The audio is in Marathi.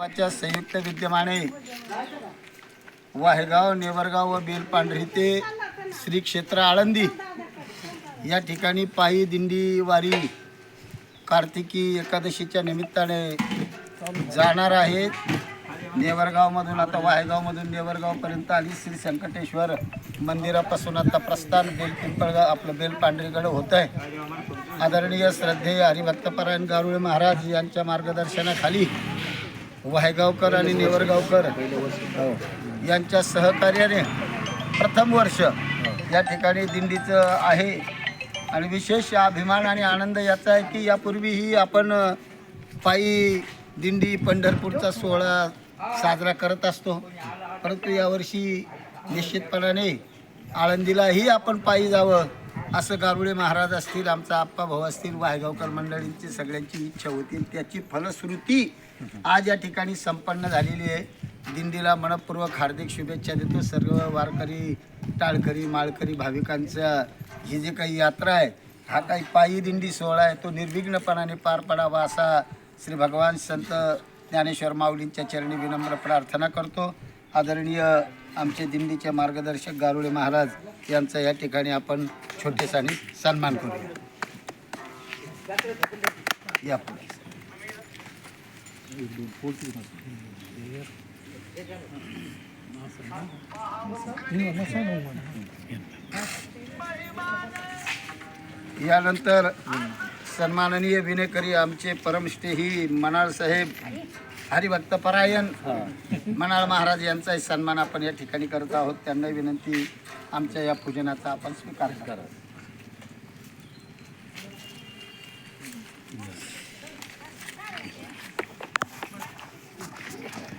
गावाच्या संयुक्त विद्यमाने वाहेगाव, नेवरगाव व बेलपांढरी ते श्री क्षेत्र आळंदी या ठिकाणी पायी दिंडी वारी कार्तिकी एकादशीच्या निमित्ताने जाणार आहे. नेवरगावमधून आता वाहेगावमधून नेवरगावपर्यंत आली. श्री संकटेश्वर मंदिरापासून आता प्रस्थान बेलपिंपळगाव आपलं बेलपांढरीकडे होत आहे. आदरणीय श्रद्धेय हरिभक्तपरायण गारुळे महाराज यांच्या मार्गदर्शनाखाली वाहेगावकर आणि नेवरगावकर यांच्या सहकार्याने प्रथम वर्ष या ठिकाणी दिंडीचं आहे. आणि विशेष अभिमान आणि आनंद याचा आहे की यापूर्वीही आपण पायी दिंडी पंढरपूरचा सोहळा साजरा करत असतो, परंतु यावर्षी निश्चितपणाने आळंदीलाही आपण पायी जावं असं गारुळे महाराज असतील, आमचा आप्पा भाऊ असतील, वाहेगावकर मंडळींची सगळ्यांची इच्छा होती. त्याची फलश्रुती आज या ठिकाणी संपन्न झालेली आहे. दिंडीला मनपूर्वक हार्दिक शुभेच्छा देतो. सर्व वारकरी, टाळकरी, माळकरी भाविकांचा ही जी काही यात्रा आहे, हा काही पायी दिंडी सोहळा आहे, तो निर्विघ्नपणाने पार पडावा असा श्री भगवान संत ज्ञानेश्वर माऊलींच्या चरणी विनम्र प्रार्थना करतो. आदरणीय आमचे दिंडीचे मार्गदर्शक गारुळे महाराज यांचा या ठिकाणी आपण छोटेसाने सन्मान करूया. या पुढे यानंतर सन्माननीय विनेकरी आमचे परमश्रेही मनाळ साहेब हरिभक्तपरायण मनाळ महाराज यांचाही सन्मान आपण या ठिकाणी करत आहोत. त्यांना विनंती, आमच्या या पूजनाचा आपण स्वीकार करा.